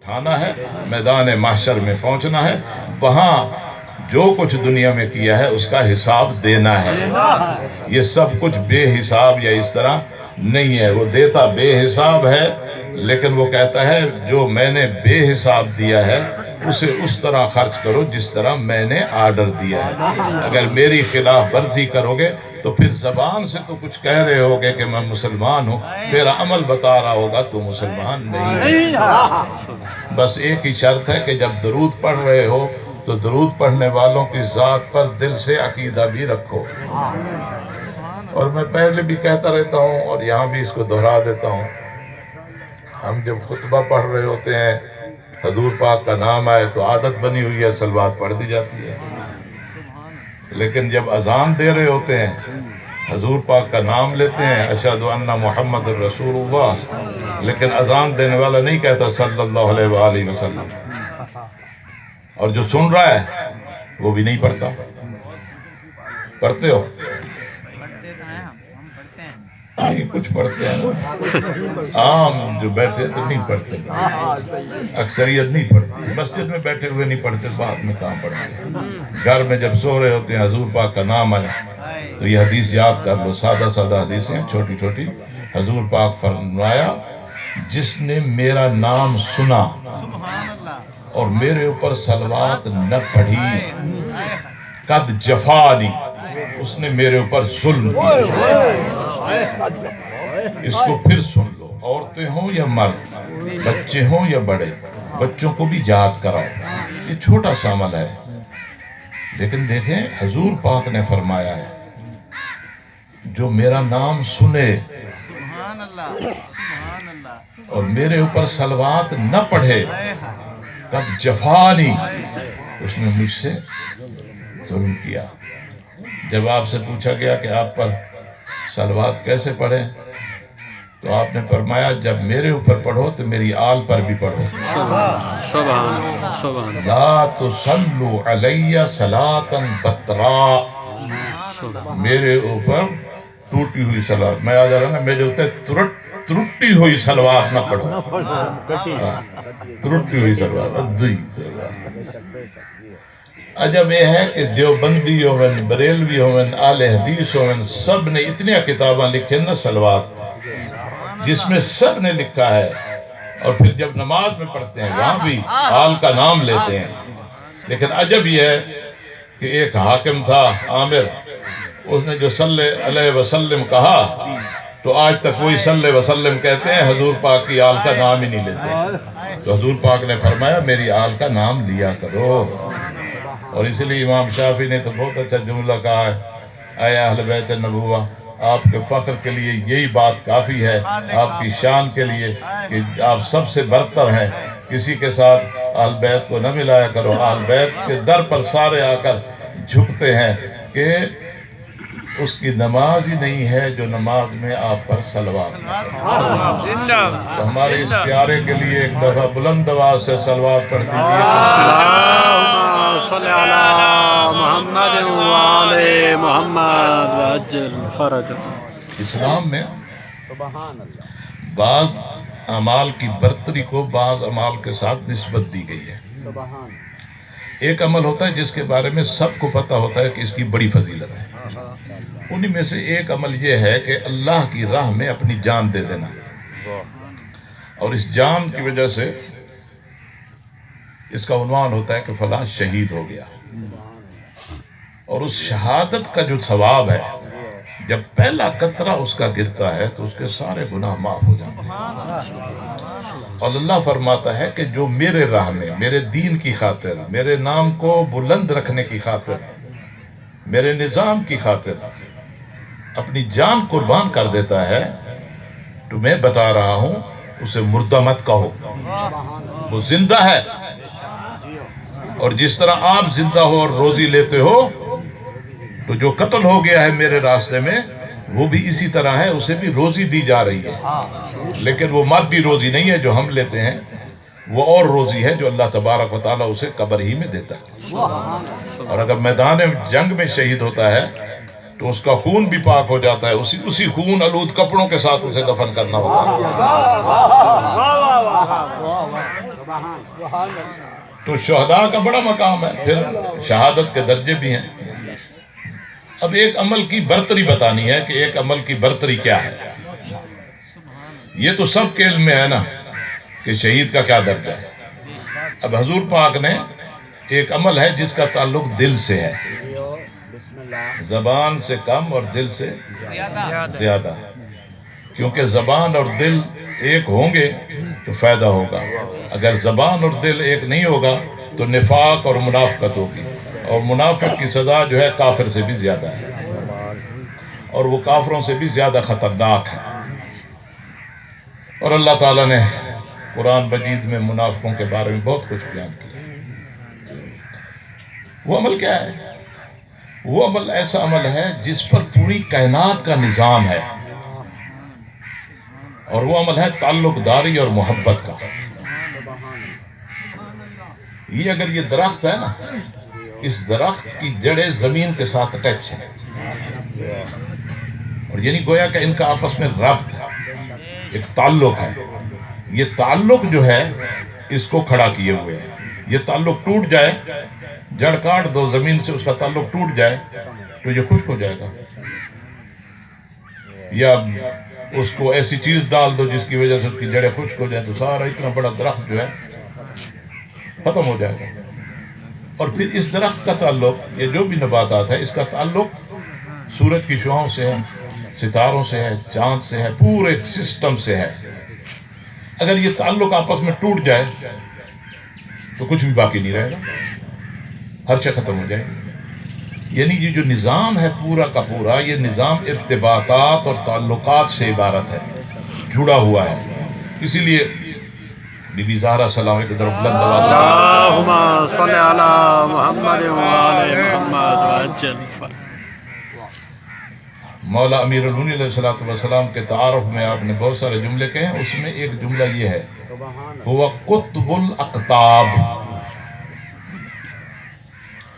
اٹھانا ہے، میدان محشر میں پہنچنا ہے، وہاں جو کچھ دنیا میں کیا ہے اس کا حساب دینا ہے۔ یہ سب کچھ بے حساب یا اس طرح نہیں ہے، وہ دیتا بے حساب ہے، لیکن وہ کہتا ہے جو میں نے بے حساب دیا ہے اسے اس طرح خرچ کرو جس طرح میں نے آرڈر دیا ہے۔ اگر میری خلاف ورزی کرو گے تو پھر زبان سے تو کچھ کہہ رہے ہوگے کہ میں مسلمان ہوں، تیرا عمل بتا رہا ہوگا تو مسلمان نہیں ہے۔ بس ایک ہی شرط ہے کہ جب درود پڑھ رہے ہو تو درود پڑھنے والوں کی ذات پر دل سے عقیدہ بھی رکھو۔ اور میں پہلے بھی کہتا رہتا ہوں اور یہاں بھی اس کو دہرا دیتا ہوں، ہم جب خطبہ پڑھ رہے ہوتے ہیں حضور پاک کا نام آئے تو عادت بنی ہوئی ہے صلوات پڑھ دی جاتی ہے، لیکن جب اذان دے رہے ہوتے ہیں حضور پاک کا نام لیتے ہیں اشہد ان محمد الرسول اللہ، لیکن اذان دینے والا نہیں کہتا صلی اللہ علیہ وآلہ وسلم، اور جو سن رہا ہے وہ بھی نہیں پڑھتا۔ پڑھتے ہو؟ نہیں، کچھ پڑھتے ہیں، عام جو بیٹھے تو نہیں پڑھتے، اکثریت نہیں پڑھتی، مسجد میں بیٹھے ہوئے نہیں پڑھتے، بعد میں کہاں پڑھتے ہیں، گھر میں جب سو رہے ہوتے ہیں حضور پاک کا نام آیا تو یہ حدیث یاد کر لو، سادہ سادہ حدیثیں چھوٹی چھوٹی۔ حضور پاک فرمایا جس نے میرا نام سنا اور میرے اوپر صلوات نہ پڑھی قد جفانی، اس نے میرے اوپر ظلم کیا۔ اس کو پھر سن لو، عورتیں ہوں یا مرد، بچے ہوں یا بڑے، بچوں کو بھی یاد کراؤ، یہ چھوٹا سا عمل ہے، لیکن دیکھیں حضور پاک نے فرمایا ہے جو میرا نام سنے اور میرے اوپر صلوات نہ پڑھے قد جفانی، اس نے مجھ سے ظلم کیا۔ جب آپ سے پوچھا گیا کہ آپ پر صلوات کیسے پڑھیں تو آپ نے فرمایا جب میرے اوپر پڑھو تو میری آل پر بھی پڑھو۔ لا تصلوا علی صلاۃ بتراء، میرے اوپر ٹوٹی ہوئی صلوات، میں آ جا رہا نا، میرے اوپر ترٹی ہوئی صلوات نہ پڑھو، ترٹی ہوئی صلوات، ادھی صلوات۔ عجب یہ ہے کہ دیوبندی ہوئن، بریلوی ہوئن، اہل حدیث ہوئن، سب نے اتنی کتاباں لکھیں نا صلوات، جس میں سب نے لکھا ہے، اور پھر جب نماز میں پڑھتے ہیں وہاں بھی آل کا نام لیتے ہیں، لیکن عجب یہ ہے کہ ایک حاکم تھا عامر، اس نے جو صلی علیہ وسلم کہا تو آج تک وہی صلی وسلم کہتے ہیں، حضور پاک کی آل کا نام ہی نہیں لیتے۔ تو حضور پاک نے فرمایا میری آل کا نام لیا کرو، اور اسی لیے امام شافعی نے تو بہت اچھا جملہ کہا ہے، اے اہل بیت النبوہ، آپ کے فخر کے لیے یہی بات کافی ہے، آپ کی شان کے لیے کہ آپ سب سے برتر ہیں، کسی کے ساتھ اہل بیت کو نہ ملایا کرو۔ اہل بیت کے در پر سارے آ کر جھکتے ہیں کہ اس کی نماز ہی نہیں ہے جو نماز میں آپ پر صلوات پڑھے۔ تو ہمارے اس پیارے کے لیے ایک دفعہ بلند آواز سے صلوات پڑھ دیجیے۔ صلی علی محمد وعلی محمد وعجل فرج۔ اسلام میں بعض اعمال کی برتری کو بعض اعمال کے ساتھ نسبت دی گئی ہے۔ ایک عمل ہوتا ہے جس کے بارے میں سب کو پتہ ہوتا ہے کہ اس کی بڑی فضیلت ہے، انہی میں سے ایک عمل یہ ہے کہ اللہ کی راہ میں اپنی جان دے دینا، اور اس جان کی وجہ سے اس کا عنوان ہوتا ہے کہ فلاں شہید ہو گیا، اور اس شہادت کا جو ثواب ہے جب پہلا قطرہ اس کا گرتا ہے تو اس کے سارے گناہ معاف ہو جاتے ہیں۔ اور اللہ فرماتا ہے کہ جو میرے راہ میں، میرے دین کی خاطر، میرے نام کو بلند رکھنے کی خاطر، میرے نظام کی خاطر اپنی جان قربان کر دیتا ہے تو میں بتا رہا ہوں اسے مردہ مت کہو، وہ زندہ ہے، اور جس طرح آپ زندہ ہو اور روزی لیتے ہو تو جو قتل ہو گیا ہے میرے راستے میں وہ بھی اسی طرح ہے، اسے بھی روزی دی جا رہی ہے، لیکن وہ مادی روزی نہیں ہے جو ہم لیتے ہیں، وہ اور روزی ہے جو اللہ تبارک و تعالیٰ اسے قبر ہی میں دیتا ہے۔ اور اگر میدان جنگ میں شہید ہوتا ہے تو اس کا خون بھی پاک ہو جاتا ہے، اسی خون آلود کپڑوں کے ساتھ اسے دفن کرنا ہوتا ہے۔ تو شہداء کا بڑا مقام ہے، پھر شہادت کے درجے بھی ہیں۔ اب ایک عمل کی برتری بتانی ہے کہ ایک عمل کی برتری کیا ہے۔ یہ تو سب کے علم میں ہے نا کہ شہید کا کیا درجہ ہے۔ اب حضور پاک نے ایک عمل ہے جس کا تعلق دل سے ہے، زبان سے کم اور دل سے زیادہ، کیونکہ زبان اور دل ایک ہوں گے تو فائدہ ہوگا، اگر زبان اور دل ایک نہیں ہوگا تو نفاق اور منافقت ہوگی، اور منافق کی سزا جو ہے کافر سے بھی زیادہ ہے، اور وہ کافروں سے بھی زیادہ خطرناک ہے۔ اور اللہ تعالیٰ نے قرآن مجید میں منافقوں کے بارے میں بہت کچھ بیان کیا۔ وہ عمل کیا ہے؟ وہ عمل ایسا عمل ہے جس پر پوری کائنات کا نظام ہے، اور وہ عمل ہے تعلق داری اور محبت کا۔ یہ اگر یہ درخت ہے نا، اس درخت کی جڑیں زمین کے ساتھ اٹیچ ہیں، اور یعنی گویا کہ ان کا آپس میں ربط ہے، ایک تعلق ہے۔ یہ تعلق جو ہے اس کو کھڑا کیے ہوئے ہے۔ یہ تعلق ٹوٹ جائے، جڑ کاٹ دو زمین سے، اس کا تعلق ٹوٹ جائے تو یہ خشک ہو جائے گا، یا اس کو ایسی چیز ڈال دو جس کی وجہ سے اس کی جڑیں خشک ہو جائیں تو سارا اتنا بڑا درخت جو ہے ختم ہو جائے گا۔ اور پھر اس درخت کا تعلق، یہ جو بھی نباتات ہے، اس کا تعلق سورج کی شعاؤں سے ہے، ستاروں سے ہے، چاند سے ہے، پورے سسٹم سے ہے۔ اگر یہ تعلق آپس میں ٹوٹ جائے تو کچھ بھی باقی نہیں رہے گا، ہر شے ختم ہو جائے گی۔ یعنی یہ جو نظام ہے پورا کا پورا، یہ نظام ارتباطات اور تعلقات سے عبارت ہے، جڑا ہوا ہے۔ اسی لیے بی بی زہرا سلام کی طرف بلند آواز سے اللہم صلی علی محمد وآل محمد وعجل فرج۔ مولا امیر المومنین علیہ السلام کے تعارف میں آپ نے بہت سارے جملے کہے ہیں، اس میں ایک جملہ یہ ہے، ہوا قطب الاقطاب،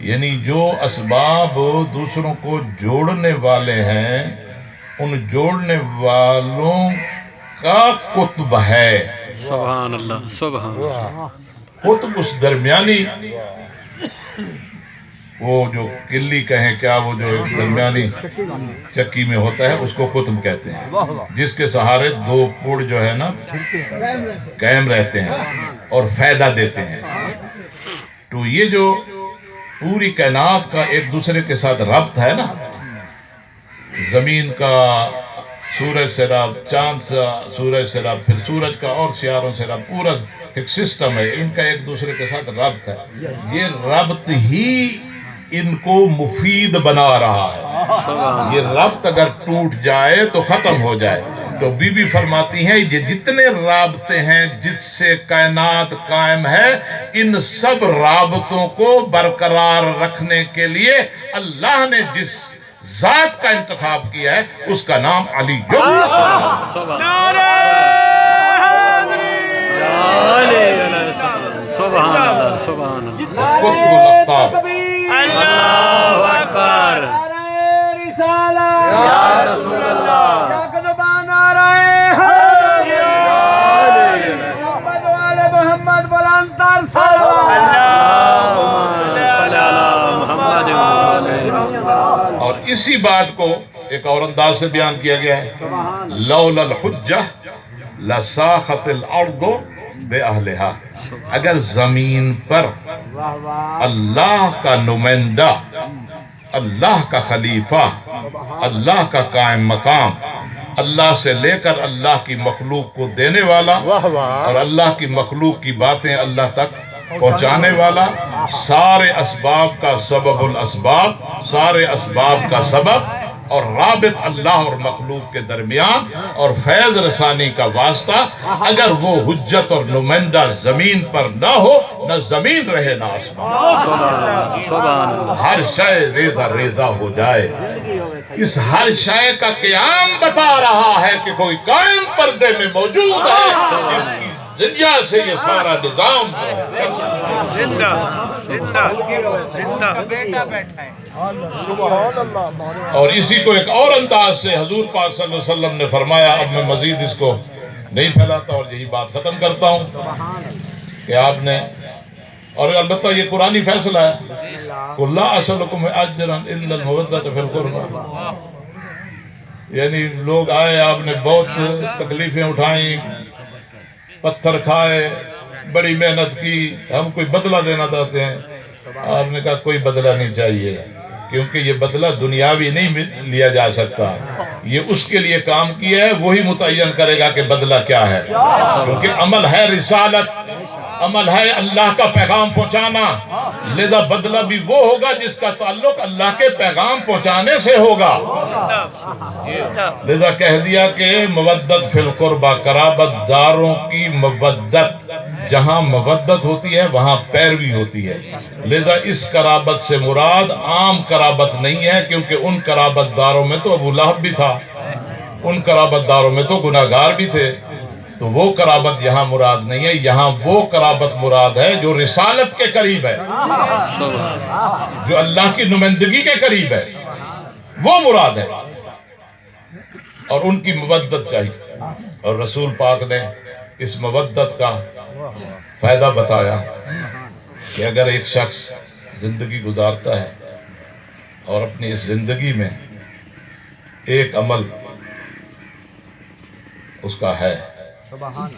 یعنی جو اسباب دوسروں کو جوڑنے والے ہیں، ان جوڑنے والوں کا قطب ہے۔ سبحان اللہ، سبحان اللہ۔ قطب اس درمیانی، وہ جو قلی کہیں کیا، وہ جو درمیانی چکی میں ہوتا ہے اس کو قطب کہتے ہیں، جس کے سہارے دو پڑ جو ہے نا قائم رہتے ہیں اور فائدہ دیتے ہیں۔ تو یہ جو پوری کائنات کا ایک دوسرے کے ساتھ ربط ہے نا، زمین کا سورج سے ربط، چاند سے سورج سے ربط، پھر سورج کا اور سیاروں سے ربط، پورا ایک سسٹم ہے، ان کا ایک دوسرے کے ساتھ ربط ہے۔ یہ ربط ہی ان کو مفید بنا رہا ہے۔ یہ ربط اگر ٹوٹ جائے تو ختم ہو جائے۔ تو بی بی فرماتی ہیں یہ جتنے رابطے ہیں جس سے کائنات قائم ہے، ان سب رابطوں کو برقرار رکھنے کے لیے اللہ نے جس ذات کا انتخاب کیا ہے اس کا نام علی۔ سبحان اللہ، سبحان اللہ۔ قطب الاقطاب۔ اللہ اکبر۔ یا رسول اللہ۔ اور اسی بات کو ایک اور انداز سے بیان کیا گیا ہے، لولا الحجہ لساخت الارض بأہلہا، اگر زمین پر اللہ کا نمائندہ، اللہ کا خلیفہ، اللہ کا قائم مقام، اللہ سے لے کر اللہ کی مخلوق کو دینے والا اور اللہ کی مخلوق کی باتیں اللہ تک پہنچانے والا، سارے اسباب کا سبب الاسباب، سارے اسباب کا سبب اور رابط اللہ اور مخلوق کے درمیان اور فیض رسانی کا واسطہ، اگر وہ حجت اور نمائندہ زمین پر نہ ہو، نہ زمین رہے نہ آسمان، ہر شے ریزہ ریزہ ہو جائے۔ اس ہر شے کا قیام بتا رہا ہے کہ کوئی قائم پردے میں موجود ہے، اس کی ذریعہ سے یہ سارا نظام زندہ زندہ زندہ بیٹا بیٹھا ہے۔ اور اسی کو ایک اور انداز سے حضور پاک صلی اللہ علیہ وسلم نے فرمایا، اب میں مزید اس کو نہیں پھیلاتا اور یہی بات ختم کرتا ہوں۔ کہ آپ نے، اور البتہ یہ قرآنی فیصلہ ہے، قُلْ لَا أَسْأَلُكُمْ أَجْرًا إِلَّا الْمَوَدَّةَ فِي الْقُرْبَى، یعنی لوگ آئے، آپ نے بہت تکلیفیں اٹھائیں، پتھر کھائے، بڑی محنت کی، ہم کوئی بدلہ دینا چاہتے ہیں۔ آپ نے کہا کوئی بدلہ نہیں چاہیے، کیونکہ یہ بدلہ دنیاوی نہیں لیا جا سکتا، یہ اس کے لیے کام کیا ہے، وہی متعین کرے گا کہ بدلہ کیا ہے، کیونکہ عمل ہے رسالت، عمل ہے اللہ کا پیغام پہنچانا، لذا بدلہ بھی وہ ہوگا جس کا تعلق اللہ کے پیغام پہنچانے سے ہوگا۔ لذا کہہ دیا کہ مودت فی القربہ، قرابت داروں کی مودت، جہاں مودت ہوتی ہے وہاں پیروی ہوتی ہے۔ لذا اس قرابت سے مراد عام قرابت نہیں ہے، کیونکہ ان قرابت داروں میں تو ابو لہب بھی تھا، ان قرابت داروں میں تو گناہگار بھی تھے، تو وہ قرابت یہاں مراد نہیں ہے، یہاں وہ قرابت مراد ہے جو رسالت کے قریب ہے، جو اللہ کی نمائندگی کے قریب ہے، وہ مراد ہے، اور ان کی مودت چاہیے۔ اور رسول پاک نے اس مودت کا فائدہ بتایا کہ اگر ایک شخص زندگی گزارتا ہے اور اپنی اس زندگی میں ایک عمل اس کا ہے،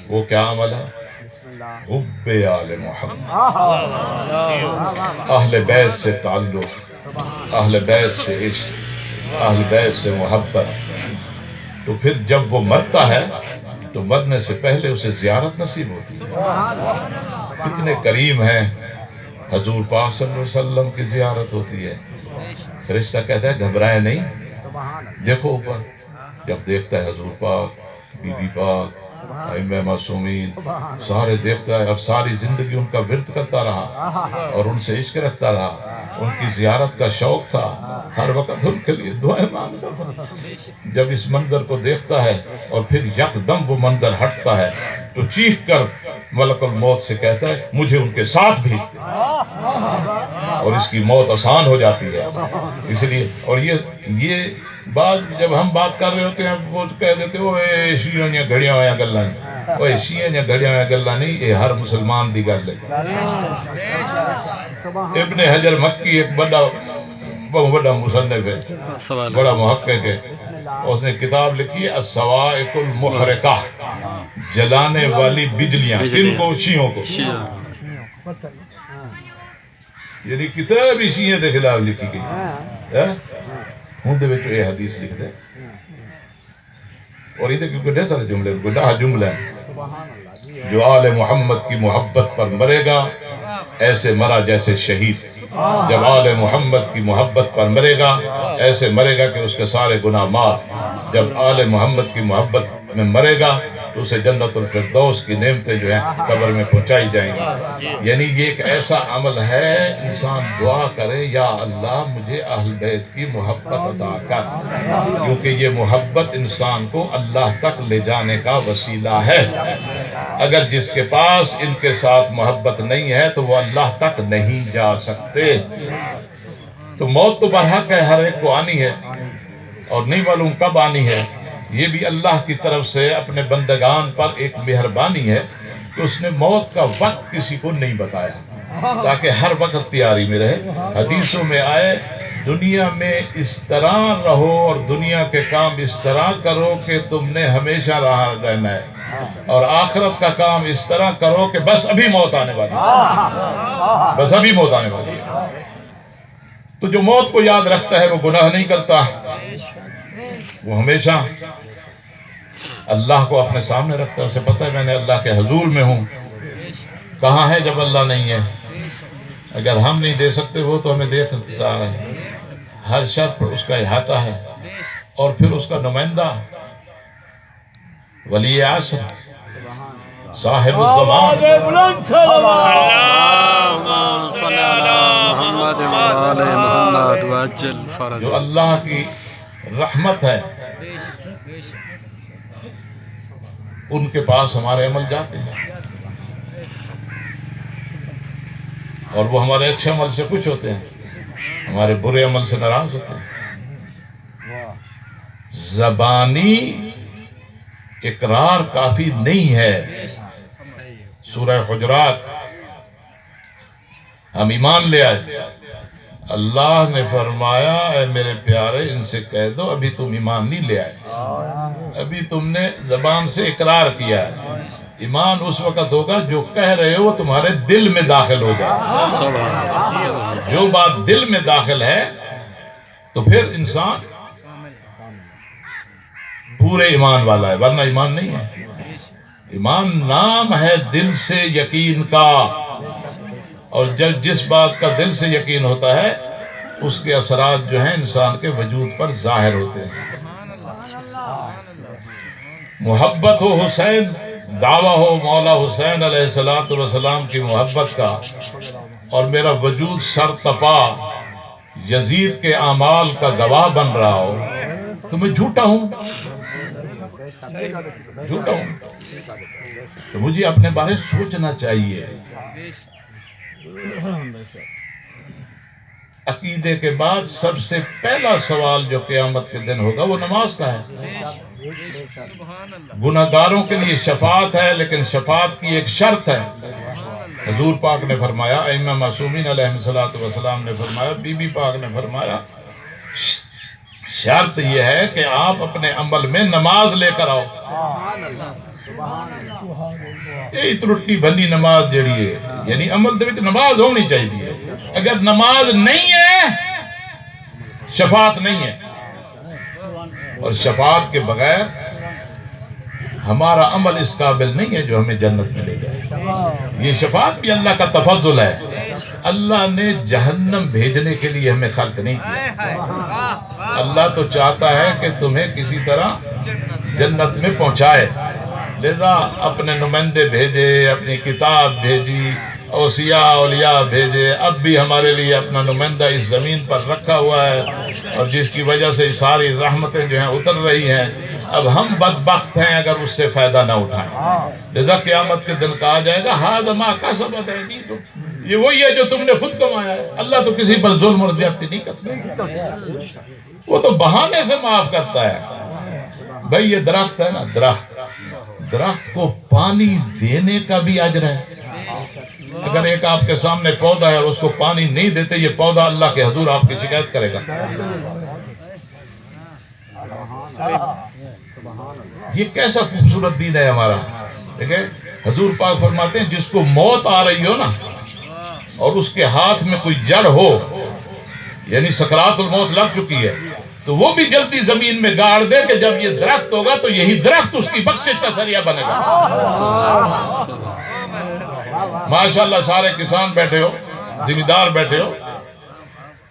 وہ کیا عمل ہے؟ حب آل محمد، اہل بیت سے تعلق، اہل بیت سے عشق، اہل بیت سے محبت، تو پھر جب وہ مرتا ہے تو مرنے سے پہلے اسے زیارت نصیب ہوتی ہے۔ کتنے کریم ہیں، حضور پاک صلی اللہ علیہ وسلم کی زیارت ہوتی ہے، فرشتہ کہتا ہے گھبرائے نہیں، دیکھو اوپر، جب دیکھتا ہے حضور پاک، بی بی پاک، ائمہ معصومین، سارے دیکھتا ہے، اب ساری زندگی ان کا ورد کرتا رہا اور ان سے عشق رکھتا رہا، ان کی زیارت کا شوق تھا، ہر وقت ان کے لیے دعائیں مانگتا تھا۔ جب اس منظر کو دیکھتا ہے اور پھر یکدم وہ منظر ہٹتا ہے تو چیخ کر ملک الموت سے کہتا ہے مجھے ان کے ساتھ بھیج دے، اور اس کی موت آسان ہو جاتی ہے۔ اس لیے، اور یہ بات جب ہم بات کر رہے ہوتے ہیں وہ کہہ دیتے ہو اے شیعوں نے گھڑیاں ہویا گلاں، اوے شیعوں نے گھڑیاں ہویا گلاں نہیں، یہ ہر مسلمان دی گل ہے۔ ابن حجر مکی ایک بہت بڑا مصنف ہے، بڑا محقق ہے، اس نے کتاب لکھی ہے الصواعق المحرقہ، جلانے والی بجلیاں، کن کو؟ شیعوں کو، یعنی کتاب ہی شیعوں کے خلاف لکھی گئی، ہوں دے وچ یہ حدیث لکھ دے، اور یہ کیونکہ ڈھیر سارے جملے، کوئی 10 جملے ہیں، جو آل محمد کی محبت پر مرے گا ایسے مرا جیسے شہید، جب آل محمد کی محبت پر مرے گا ایسے مرے گا کہ اس کے سارے گناہ معاف، جب آل محمد کی محبت میں مرے گا تو اسے جنت الفردوس کی نعمتیں جو ہیں قبر میں پہنچائی جائیں گی۔ یعنی یہ ایک ایسا عمل ہے، انسان دعا کرے یا اللہ مجھے اہل بیت کی محبت عطا کر، کیونکہ یہ محبت انسان کو اللہ تک لے جانے کا وسیلہ ہے۔ اگر جس کے پاس ان کے ساتھ محبت نہیں ہے تو وہ اللہ تک نہیں جا سکتے۔ تو موت تو برحق ہے، ہر ایک کو آنی ہے، اور نہیں معلوم کب آنی ہے۔ یہ بھی اللہ کی طرف سے اپنے بندگان پر ایک مہربانی ہے کہ اس نے موت کا وقت کسی کو نہیں بتایا تاکہ ہر وقت تیاری میں رہے۔ حدیثوں میں آئے دنیا میں اس طرح رہو اور دنیا کے کام اس طرح کرو کہ تم نے ہمیشہ رہنا ہے، اور آخرت کا کام اس طرح کرو کہ بس ابھی موت آنے والی ہے، بس ابھی موت آنے والی ہے۔ تو جو موت کو یاد رکھتا ہے وہ گناہ نہیں کرتا، وہ ہمیشہ اللہ کو اپنے سامنے رکھتا ہے، اسے پتہ ہے میں نے اللہ کے حضور میں ہوں۔ کہاں ہے جب اللہ نہیں ہے؟ اگر ہم نہیں دے سکتے وہ تو ہمیں دے سکتا ہے، ہر شخص پر اس کا احاطہ ہے، اور پھر اس کا نمائندہ ولی عصر صاحب الزمان، جو اللہ کی رحمت ہے، ان کے پاس ہمارے عمل جاتے ہیں اور وہ ہمارے اچھے عمل سے خوش ہوتے ہیں، ہمارے برے عمل سے ناراض ہوتے ہیں۔ زبانی اقرار کافی نہیں ہے۔ سورہ حجرات ہم ایمان لے آئے. اللہ نے فرمایا اے میرے پیارے ان سے کہہ دو ابھی تم ایمان نہیں لے آئے, ابھی تم نے زبان سے اقرار کیا ہے. ایمان اس وقت ہوگا جو کہہ رہے ہو وہ تمہارے دل میں داخل ہو جائے. جو بات دل میں داخل ہے تو پھر انسان پورے ایمان والا ہے, ورنہ ایمان نہیں ہے. ایمان نام ہے دل سے یقین کا, اور جب جس بات کا دل سے یقین ہوتا ہے اس کے اثرات جو ہیں انسان کے وجود پر ظاہر ہوتے ہیں. محبت ہو حسین, دعویٰ ہو مولا حسین علیہ السلام کی محبت کا, اور میرا وجود سر تپا یزید کے اعمال کا گواہ بن رہا ہو, تو میں جھوٹا ہوں, جھوٹا ہوں. تو مجھے اپنے بارے سوچنا چاہیے. عقیدے کے بعد سب سے پہلا سوال جو قیامت کے دن ہوگا وہ نماز کا ہے. گناہگاروں کے لیے شفاعت ہے, لیکن شفاعت کی ایک شرط ہے. حضور پاک نے فرمایا, ائمہ معصومین علیہ السلام نے فرمایا, بی بی پاک نے فرمایا, شرط یہ ہے کہ آپ اپنے عمل میں نماز لے کر آؤ. یہ ترٹی بھلی نماز جڑی ہے, یعنی عمل دے وچ نماز ہونی چاہیے. اگر نماز نہیں ہے شفاعت نہیں ہے, اور شفاعت کے بغیر ہمارا عمل اس قابل نہیں ہے جو ہمیں جنت میں لے جائے. یہ شفاعت بھی اللہ کا تفضل ہے. اللہ نے جہنم بھیجنے کے لیے ہمیں خلق نہیں کیا. اللہ تو چاہتا ہے کہ تمہیں کسی طرح جنت میں پہنچائے, لذا اپنے نمائندے بھیجے, اپنی کتاب بھیجی, اوصیاء اولیاء بھیجے. اب بھی ہمارے لیے اپنا نمائندہ اس زمین پر رکھا ہوا ہے, اور جس کی وجہ سے ساری رحمتیں جو ہیں اتر رہی ہیں. اب ہم بدبخت ہیں اگر اس سے فائدہ نہ اٹھائیں. لذا قیامت کے دن کہا جائے گا ھذا ما کسبت ایدیکم, یہ وہی ہے جو تم نے خود کمایا ہے. اللہ تو کسی پر ظلم اور زیادتی نہیں کرتا, وہ تو بہانے سے معاف کرتا ہے. بھائی یہ درخت ہے نا, درخت کو پانی دینے کا بھی اجر ہے. اگر ایک آپ کے سامنے پودا ہے اور اس کو پانی نہیں دیتے, یہ پودا اللہ کے حضور آپ کی شکایت کرے گا. یہ کیسا خوبصورت دین ہے ہمارا. دیکھیں حضور پاک فرماتے ہیں جس کو موت آ رہی ہو نا, اور اس کے ہاتھ میں کوئی جڑ ہو, یعنی سکرات الموت لگ چکی ہے, تو وہ بھی جلدی زمین میں گاڑ دے کہ جب یہ درخت ہوگا تو یہی درخت اس کی بخشش کا ذریعہ بنے گا. ماشاءاللہ سارے کسان بیٹھے ہو, ذمہ دار بیٹھے ہو,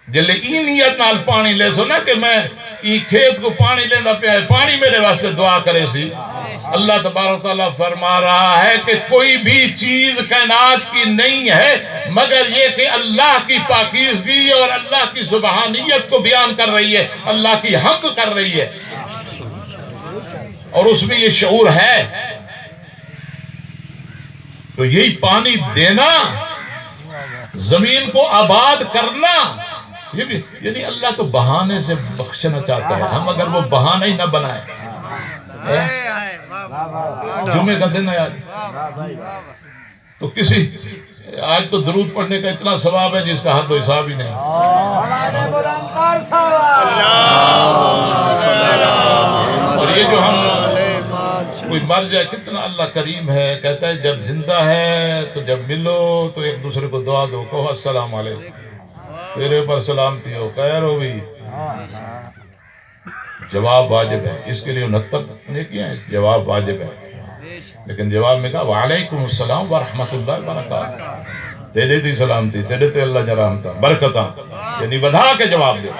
جلے ای نیت نال پانی لے سو نا کہ میں ای کھیت کو پانی لینا پیا ہے, پانی میرے واسطے دعا کرے سی. اللہ تبارک تعالیٰ فرما رہا ہے کہ کوئی بھی چیز کائنات کی نہیں ہے مگر یہ کہ اللہ کی پاکیزگی اور اللہ کی سبحانیت کو بیان کر رہی ہے, اللہ کی حمد کر رہی ہے, اور اس میں یہ شعور ہے. تو یہی پانی دینا, زمین کو آباد کرنا, یہ بھی یعنی اللہ تو بہانے سے بخشنا چاہتا ہے. ہم اگر وہ بہانہ ہی نہ بنائے. جمعے کا دن ہے آج, تو کسی آج تو درود پڑھنے کا اتنا ثواب ہے جس کا حد و حساب ہی نہیں. اور یہ جو ہم کوئی مر جائے, کتنا اللہ کریم ہے, کہتا ہے جب زندہ ہے تو جب ملو تو ایک دوسرے کو دعا دو, کہو السلام علیکم, تیرے پر سلامتی ہو, خیر ہو بھی. جواب واجب ہے, اس کے لیے 69 نیکیاں ہیں, جواب واجب ہے. لیکن جواب میں کہا وعلیکم السلام ورحمۃ اللہ وبرکاتہ, تیرے تی سلامتی, تیرے تے اللہ جرامتا برکتاں, یعنی بدھا کے جواب دے.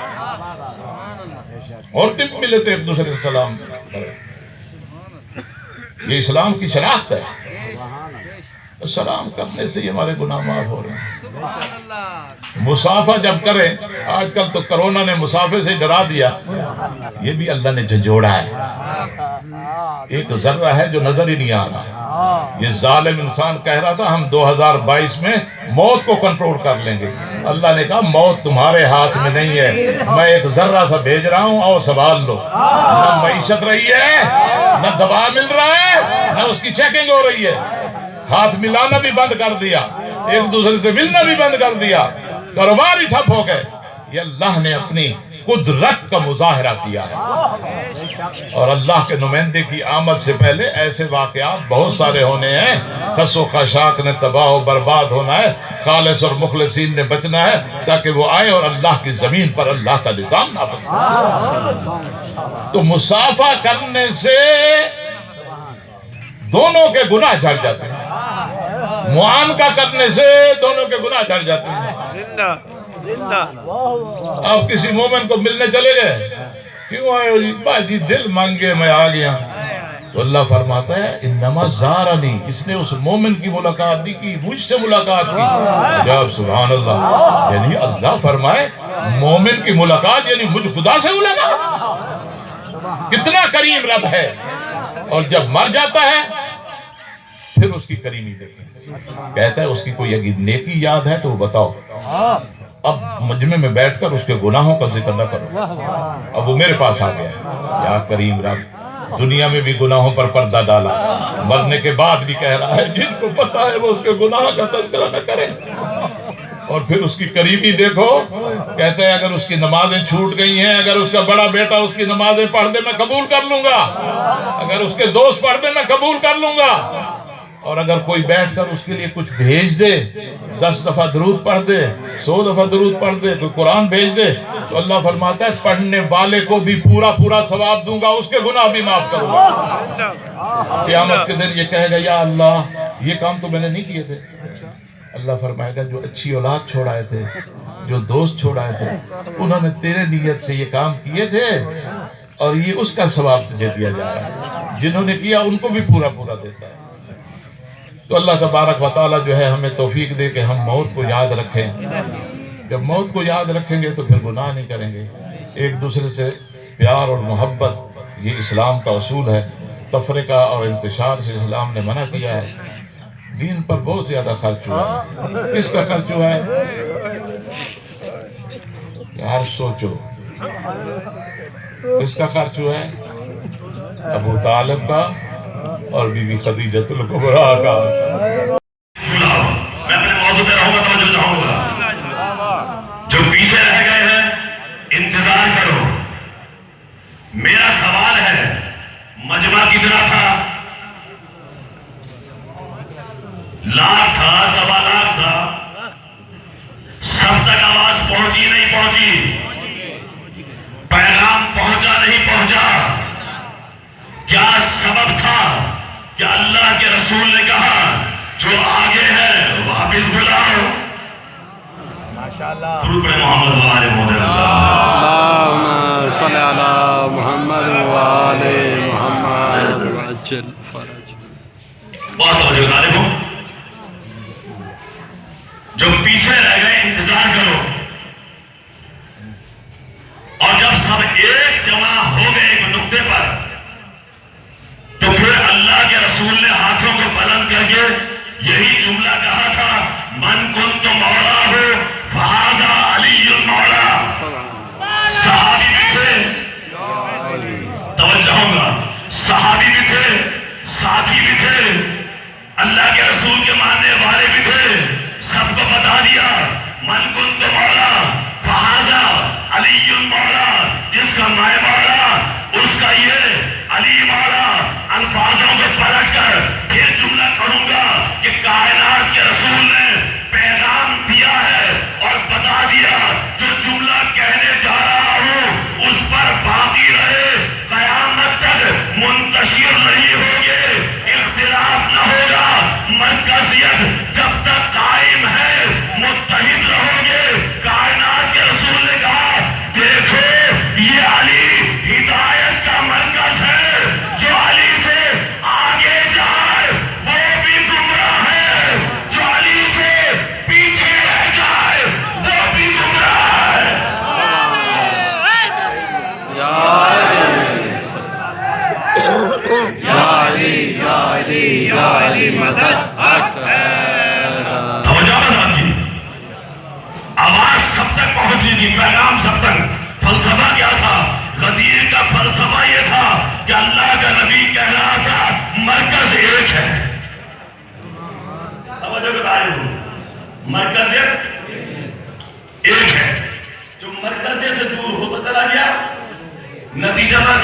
اور تم ملے تو ایک دوسرے سے سلام کرے. یہ اسلام کی شناخت ہے. سلام کرنے سے ہی ہمارے گناہ معاف ہو رہے ہیں. مسافہ جب کریں, آج کل تو کرونا نے مسافے سے ڈرا دیا, یہ بھی اللہ نے جھنجھوڑا ہے. ایک ذرہ ہے جو نظر ہی نہیں آ رہا. یہ ظالم انسان کہہ رہا تھا ہم 2022 میں موت کو کنٹرول کر لیں گے. اللہ نے کہا موت تمہارے ہاتھ میں نہیں ہے, میں ایک ذرہ سا بھیج رہا ہوں, اور سنبھال لو. نہ معیشت رہی ہے, نہ دوا مل رہا ہے, نہ اس کی چیکنگ ہو رہی ہے. ہاتھ ملانا بھی بند کر دیا، ایک دوسرے سے ملنا بھی بند کر دیا، کاروبار ہی ٹھپ ہو گئے۔ یہ اللہ نے اپنی قدرت کا مظاہرہ کیا ہے، اور اللہ کے نمائندے کی آمد سے پہلے ایسے واقعات بہت سارے ہونے ہیں۔ خس و خاشاک نے تباہ و برباد ہونا ہے، خالص اور مخلصین نے بچنا ہے، تاکہ وہ آئے اور اللہ کی زمین پر اللہ کا نظام نافذ کرے۔ تو مصافحہ کرنے سے دونوں کے گناہ جھڑ جاتے ہیں، معانقہ کرنے سے دونوں کے گناہ جھڑ جاتے ہیں۔ زندہ زندہ آپ کسی مومن کو ملنے چلے گئے، کیوں آئے ہو جی؟ بھائی جی دل مانگے میں آ گیا۔ تو اللہ فرماتا ہے انما زارنی، اس نے اس مومن کی ملاقات نہیں کی، مجھ سے ملاقات کی۔ جب سبحان اللہ، یعنی اللہ فرمائے مومن کی ملاقات یعنی مجھ خدا سے ملاقات، کتنا کریم رب ہے۔ اور جب مر جاتا ہے پھر اس کی کریمی دیکھیں، کہتا ہے اس کی کوئی اگر نیکی یاد ہے تو بتاؤ، اب مجمع میں بیٹھ کر اس کے گناہوں کا ذکر نہ کرو، اب وہ میرے پاس آ گیا ہے۔ یا کریم رب، دنیا میں بھی گناہوں پر پردہ ڈالا، مرنے کے بعد بھی کہہ رہا ہے جن کو پتا ہے وہ اس کے گناہ کا تذکرہ نہ کریں۔ اور پھر اس کی قریبی دیکھو، کہتے ہیں اگر اس کی نمازیں چھوٹ گئی ہیں، اگر اس کا بڑا بیٹا اس کی نمازیں پڑھ دے میں قبول کر لوں گا، اگر اس کے دوست پڑھ دے میں قبول کر لوں گا، اور اگر کوئی بیٹھ کر اس کے لیے کچھ بھیج دے، 10 دفعہ درود پڑھ دے، 100 دفعہ درود پڑھ دے، کوئی قرآن بھیج دے، تو اللہ فرماتا ہے پڑھنے والے کو بھی پورا پورا ثواب دوں گا، اس کے گناہ بھی معاف کروں گا۔ قیامت کے دن یہ کہے گا یا اللہ یہ کام تو میں نے نہیں کیے تھے۔ اللہ فرمائے گا جو اچھی اولاد چھوڑائے تھے، جو دوست چھوڑائے تھے، انہوں نے تیرے نیت سے یہ کام کیے تھے، اور یہ اس کا ثواب تجھے دیا جا رہا ہے، جنہوں نے کیا ان کو بھی پورا پورا دیتا ہے۔ تو اللہ تبارک و تعالیٰ جو ہے ہمیں توفیق دے کہ ہم موت کو یاد رکھیں۔ جب موت کو یاد رکھیں گے تو پھر گناہ نہیں کریں گے۔ ایک دوسرے سے پیار اور محبت یہ اسلام کا اصول ہے۔ تفرقہ اور انتشار سے اسلام نے منع کیا ہے۔ دین پر بہت زیادہ خرچ ہوا ہے۔ کس کا خرچ ہوا ہے یار سوچو، کس کا خرچ ہوا ہے؟ ابو طالب کا اور بی بی خدیجۃ الکبریٰ کا۔ میں اپنے موضوع پہ رہوں گا، توجہ چاہوں گا۔ جو پیچھے رہ گئے ہیں انتظار کرو۔ میرا سوال ہے، مجمع کتنا تھا؟ لاکھ تھا، 1.25 لاکھ تھا؟ سب تک آواز پہنچی نہیں پہنچی؟ پیغام پہنچا نہیں پہنچا؟ کیا سبب تھا کہ اللہ کے رسول نے کہا جو آگے ہے واپس بلاؤ؟ ماشاءاللہ، درود پڑھیں محمد و آل محمد۔ اللہم صلی علی محمد و آل محمد وعجل فرج۔ بہت توجہ طالب ہوں۔ جو پیچھے رہ گئے انتظار کرو، اور جب سب ایک جمع ہو گئے ایک نقطے پر، تو پھر اللہ کے رسول نے ہاتھوں کو بلند کر کے یہی جملہ کہا تھا، من کنت مولا ہو فہذا علی المولا۔ صحابی بھی تھے، توجہ ہوگا، صحابی بھی تھے، ساتھی بھی تھے، اللہ کے رسول کے ماننے والے بھی تھے، سب کو بتا دیا من کنت مولا فہذا علی المولا، جس کا میں مولا اس کا یہ علی مولا۔ الفاظوں کو پلٹ کر پھر جملہ پڑھوں گا کہ کائنات کے رسول نے پیغام دیا ہے اور بتا دیا، جو جملہ کہنے جا رہا ہوں اس پر باقی رہے، قیامت تک منتشر نہیں ہوگے، اختلاف نہ ہوگا، مرکزیت جب تک قائم ہے متحد رہو گے۔ کائنات کے رسول نے کہا دیکھو یہ علی ہدایت کا مرکز ہے، جو علی سے آگے جائے وہ بھی گمراہ ہے، جو علی سے پیچھے رہ جائے وہ بھی گمراہ ہے۔ یا علی یا علی یا علی مدد حق ہے۔ توجہ بات کی، آواز سب تک پہنچ رہی تھی، پیغام سب تک۔ فلسفہ کیا تھا؟ غدیر کا فلسفہ یہ تھا کہ اللہ کا نبی کہہ رہا تھا مرکز ایک ہے،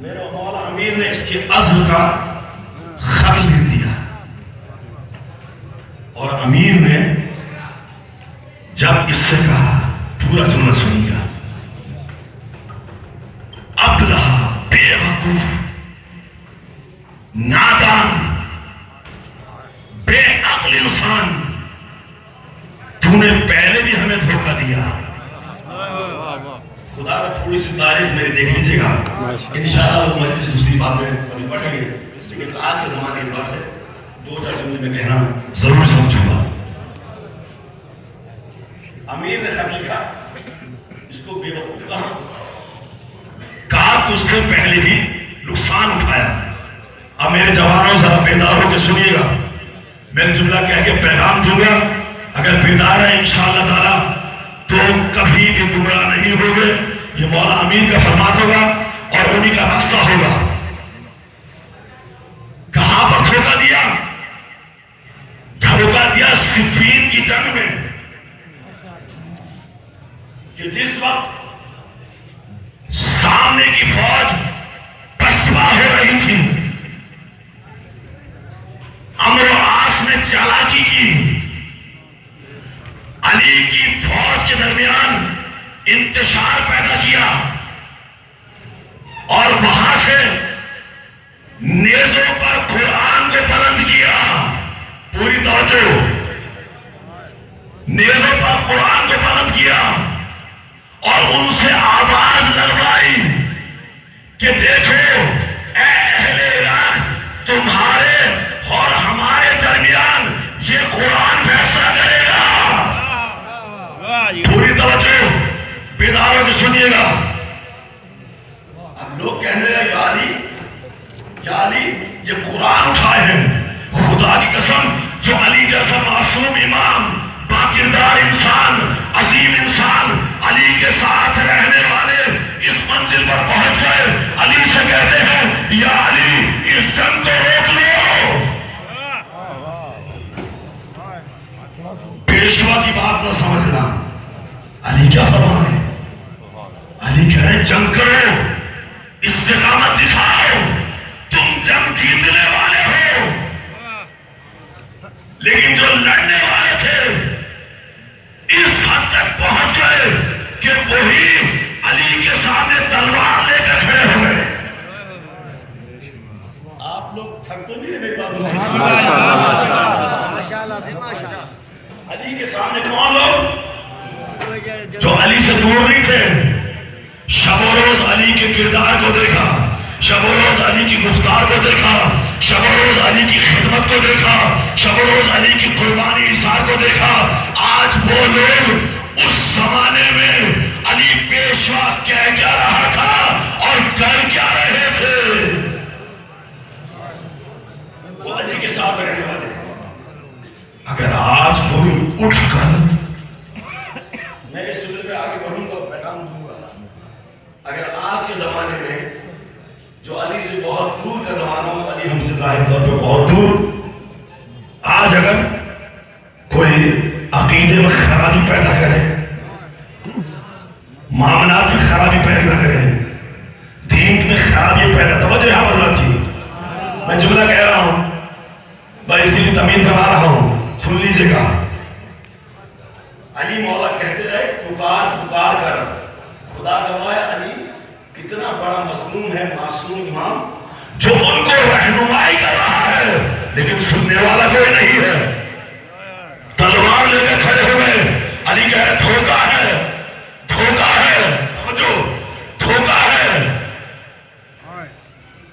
میرے مولا امیر نے اس کے عزل کا خط لکھ دیا اور امیر نے جب اس سے کہا، پورا جملہ سنیے گا، ابلہ بے وقوف نادان بے عقل انسان، تو نے پہلے بھی ہمیں دھوکہ دیا. خدا کا تھوڑی سی تاریخ میری دیکھ لیجیے گا، انشاءاللہ وہ مجلس دوسری بات میں کبھی پڑھیں گے، لیکن آج کے زمانے کے بعد سے دو چار جملے میں کہنا ضرور سمجھوں گا. امیر نے خط لکھا، اس کو بے وقوف کہا تجھ سے پہلے بھی نقصان اٹھایا. اب میرے جوانوں ذرا بیدار ہو کے سنیے گا، میں جملہ کہہ کے پیغام دوں گا، اگر بیدار ہے انشاءاللہ تعالی تو کبھی بھی گمراہ نہیں ہوگے. یہ مولا امیر کا فرمان ہوگا اور انہی کا راستہ ہوگا. کہاں پر دھوکہ دیا؟ دھوکہ دیا صفین کی جنگ میں، کہ جس وقت سامنے کی فوج پسپا ہو رہی تھی، عمرو عاص نے چالاکی کی، علی کی فوج کے درمیان انتشار پیدا کیا اور وہاں سے نیزوں پر قرآن کو بلند کیا. پوری توجہ، نیزوں پر قرآن کو بلند کیا اور ان سے آواز لگوائی کہ دیکھو اے اہل عراق، تمہارے اور ہمارے درمیان یہ قرآن فیصلہ کرے گا. پوری توجہ، بیدار ہو کے سنیے گا. اب لوگ کہنے لگے یا علی یہ قرآن اٹھائے ہیں. خدا کی قسم، جو علی جیسا معصوم امام، باکردار انسان، عظیم انسان، علی کے ساتھ رہنے والے اس منزل پر پہنچ گئے، علی سے کہتے ہیں یا علی اس جنگ کو روک لو. پیشوا کی بات نہ سمجھنا. علی کیا فرمان ہے؟ علی کہہ رہے جنگ کرو، استقامت دکھاؤ، تم جنگ جیتنے والے ہو. لیکن جو لڑنے والے تھے اس حد تک پہنچ گئے کہ وہی علی کے سامنے تلوار لے کر کھڑے ہوئے. آپ لوگ تھک تو نہیں میری بات سن؟ علی کے سامنے کون لوگ جو علی سے دور نہیں تھے؟ شب و روز علی کے کردار کو دیکھا، شب و روز علی کی گفتار کو دیکھا، شب و روز علی کی خدمت کو دیکھا، شب و روز علی کی قربانی اثار کو دیکھا. آج وہ لوگ اس زمانے میں علی پیشوا کہہ کیا رہا تھا اور کر کیا رہے تھے، وہ علی کے ساتھ رہنے والے. اگر آج کوئی اٹھ کر، میں اس سلسلے پہ آگے بڑھوں گا، پیغام دوں گا، اگر آج کے زمانے میں جو علی سے بہت دور کا زمانہ ہو، علی ہم سے ظاہر طور پہ بہت دور، آج اگر کوئی عقیدے میں خرابی پیدا کرے، معاملات میں خرابی پیدا کرے، دین میں خرابی پیدا، توجہ یہاں حضرات کی، میں جملہ کہہ رہا ہوں، میں اسی لیے تمہید بنا رہا ہوں، سن لیجئے گا. علی مولا کہتے رہے پکار پکار کر. خدا گواہ علی کتنا بڑا مظلوم ہے، معصوم امام، جو ان کو رہنمائی کر رہا ہے لیکن سننے والا کوئی نہیں ہے. تلوار لے کر کھڑے ہوئے، علی کہہ رہے دھوکہ ہے، دھوکہ ہے، جو دھوکہ ہے.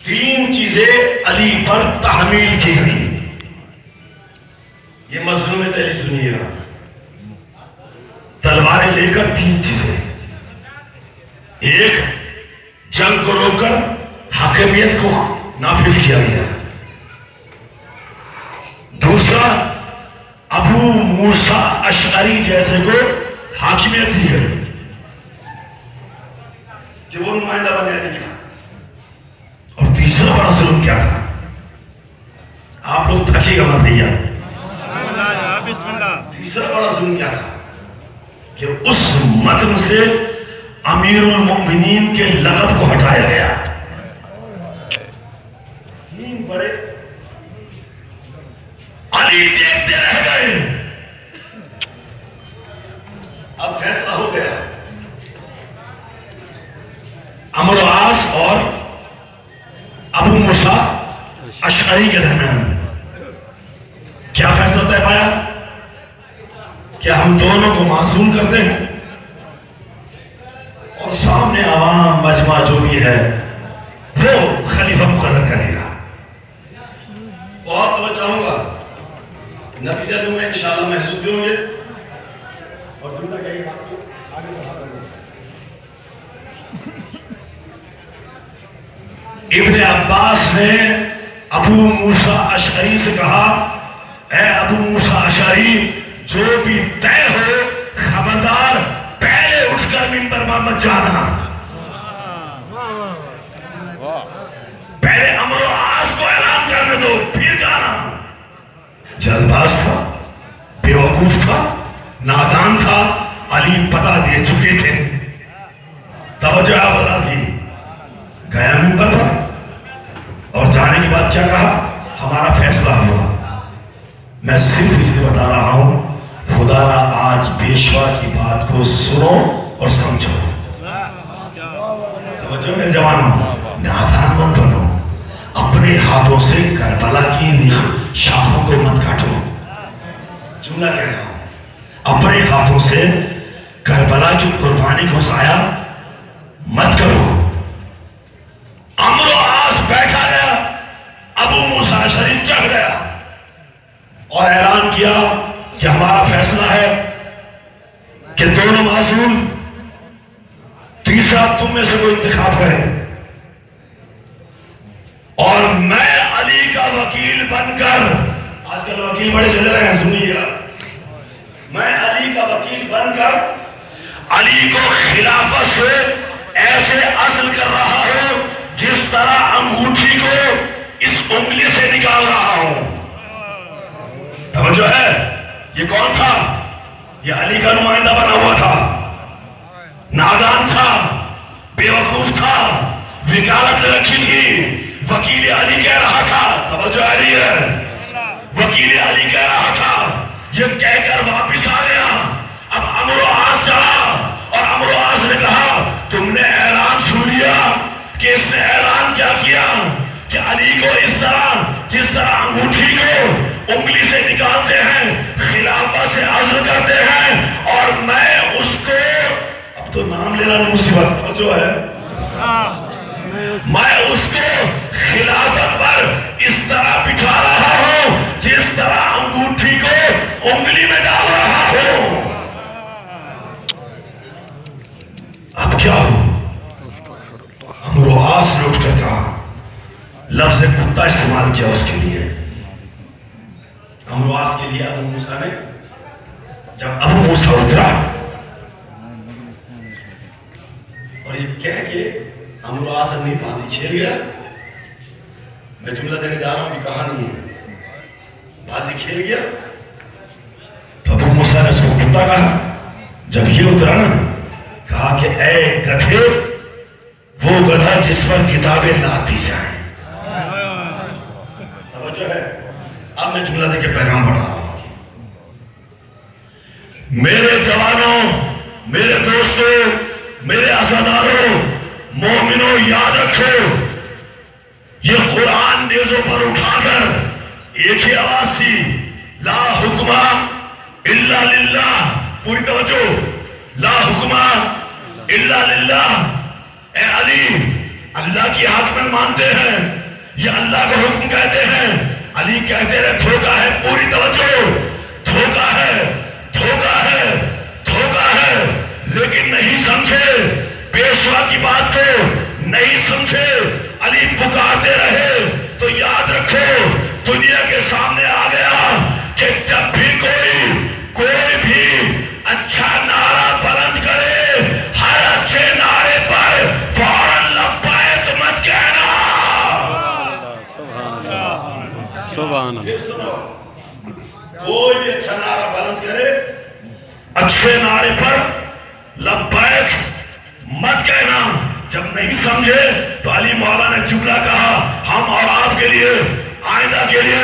تین چیزیں علی پر تحمیل کی گئی. یہ مظلومیت علی سنیے گا. تلواریں لے کر تین چیزیں، ایک جنگ کو روک کر حاکمیت کو نافذ کیا گیا، دوسرا ابو موسیٰ اشعری جیسے کو حاکمیت دی گئی کہ وہ نمائندہ بنے علی کا، اور تیسرا بڑا ظلم کیا تھا؟ آپ لوگ تھکے گا مت بھیا، تیسرا بڑا ظلم کیا تھا کہ اس متن سے امیر المؤمنین کے لقب کو ہٹایا گیا. علی دیکھتے رہ گئے. اب فیصلہ ہو گیا عمرو عاص اور ابو موسیٰ اشعری کے درمیان. کیا فیصلہ طے پایا؟ کیا ہم دونوں کو معصوم کرتے ہیں اور سامنے عوام مجمع جو بھی ہے وہ خلیفہ مقرر کرے گا. بہت توجہ ہوں گا, نتیجہ دوں گا انشاءاللہ محسوس بھی ہوں گے. اور تم نے کہی بات کو آگے بڑھا رہے ہو. ابن عباس نے ابو موسیٰ اشعری سے کہا, اے ابو موسیٰ اشعری, جو بھی طے ہو خبردار پہلے اٹھ کر منبر پر مت جانا. پہلے عمرو عاص کو اعلان کرنے دو پھر جانا. جلد باز تھا, بیوقوف تھا, نادان تھا. علی پتہ دے چکے تھے. توجہ آپ بتا تھی. گیا منبر پر اور جانے کے بعد کیا کہا؟ ہمارا فیصلہ ہوا. میں صرف اس لیے بتا رہا ہوں, خدا را آج پیشوا کی بات کو سنو اور سمجھو. توجہ میرے جوانوں, نادان مت بنو. اپنے ہاتھوں سے کربلا کی شاخوں کو مت کاٹو. جملہ کہہ رہا ہوں, اپنے ہاتھوں سے کربلا کی قربانی کو ضائع مت کرو. عمرو عاص بیٹھا گیا, ابو موسیٰ اشعری چڑھ گیا اور اعلان کیا کہ ہمارا فیصلہ ہے کہ دونوں معصوم, تیسرا تم میں سے کوئی انتخاب کرے. اور میں علی کا وکیل بن کر, آج کل وکیل بڑے چلے رہے ہیں, سنیے گا, میں علی کا وکیل بن کر علی کو خلافت سے ایسے عزل کر رہا ہوں جس طرح انگوٹھی کو اس انگلی سے نکال رہا ہوں. توجہ ہے, یہ کون تھا؟ یہ علی کا نمائندہ بنا ہوا تھا. نادان تھا, بیوقوف تھا, وکالت رکھی تھی. وکیل علی کہہ رہا تھا, توجہ آ رہی ہے, وکیل علی کہہ رہا تھا, یہ کہہ کر واپس آ گیا. اب عمرو عاص چلا اور عمرو عاص نے کہا, تم نے اعلان سن لیا کہ اس نے اعلان کیا کیا کہ علی کو اس طرح جس طرح انگوٹھی کو انگلی سے نکالتے ہیں خلافت سے عزل کرتے ہیں, اور میں اس کو, اب تو نام لینا مصیبت جو ہے, میں اس کو خلافت پر اس طرح بٹھا رہا ہوں جس طرح انگوٹھی کو انگلی میں ڈال رہا ہوں. اب کیا ہو؟ عمرو عاص نے اٹھ کر کہا, لفظ کتا استعمال کیا اس کے لیے, عمرو عاص کے لیے. ابو موسیٰ نے, جب ابو موسیٰ اترا اور یہ کہہ کے عمرو عاص نے بازی کھیل گیا, میں جملہ دینے جا رہا ہوں, بھی کہانی ہے, بازی کھیل گیا, تو ابو موسیٰ نے اس کو کتا کہا. جب یہ اترا نا, کہا کہ اے گدھے, وہ گدھا جس پر کتابیں لاد دی جائیں. توجہ ہے, اب میں جملہ دے کے پیغام پڑھا رہا ہوں. میرے جوانوں, میرے دوستوں, میرے عزاداروں, مومنوں, یاد رکھو, یہ قرآن نیزوں پر اٹھا کر ایک ہی آواز تھی, لا حکمہ الا للہ. پوری توجہ, لا حکمہ الا للہ. اے علی, اللہ کی حکم مانتے ہیں, یہ اللہ کا حکم کہتے ہیں. علی کہتے رہے دھوکہ ہے. پوری توجہ, دھوکہ ہے, دھوکہ ہے, دھوکہ ہے, لیکن نہیں سمجھے پیشوا کی بات کو, نہیں سمجھے. علی پکارتے رہے. تو یاد رکھو, دنیا کے سامنے آ گیا کہ جب بھی کوئی بھی اچھا نعرہ بلند کرے, ہر اچھے نعرے پر فوراً لبیک مت کہنا. سبحان پھر سنو, کوئی بھی اچھا نعرہ بلند کرے, اچھے نعرے پر لبیک مت کہنا. جب نہیں سمجھے تو علی مولا نے جملہ کہا, ہم اور آپ کے لیے, آئندہ کے لیے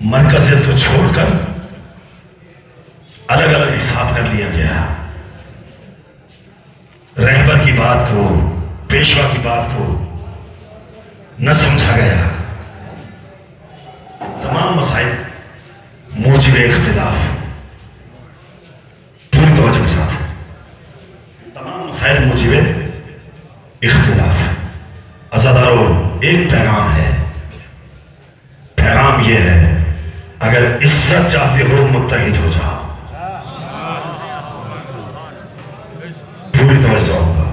مرکزیت کو چھوڑ کر الگ الگ حساب کر لیا گیا. رہبر کی بات کو، پیشوا کی بات کو نہ سمجھا گیا. تمام مسائل موجب اختلاف، پوری توجہ کے ساتھ، تمام مسائل موجب اختلاف. عزاداروں، ایک پیغام ہے. پیغام یہ ہے، اگر عزت چاہتے ہو متحد ہو جاؤ. پوری توجہ ہوگا.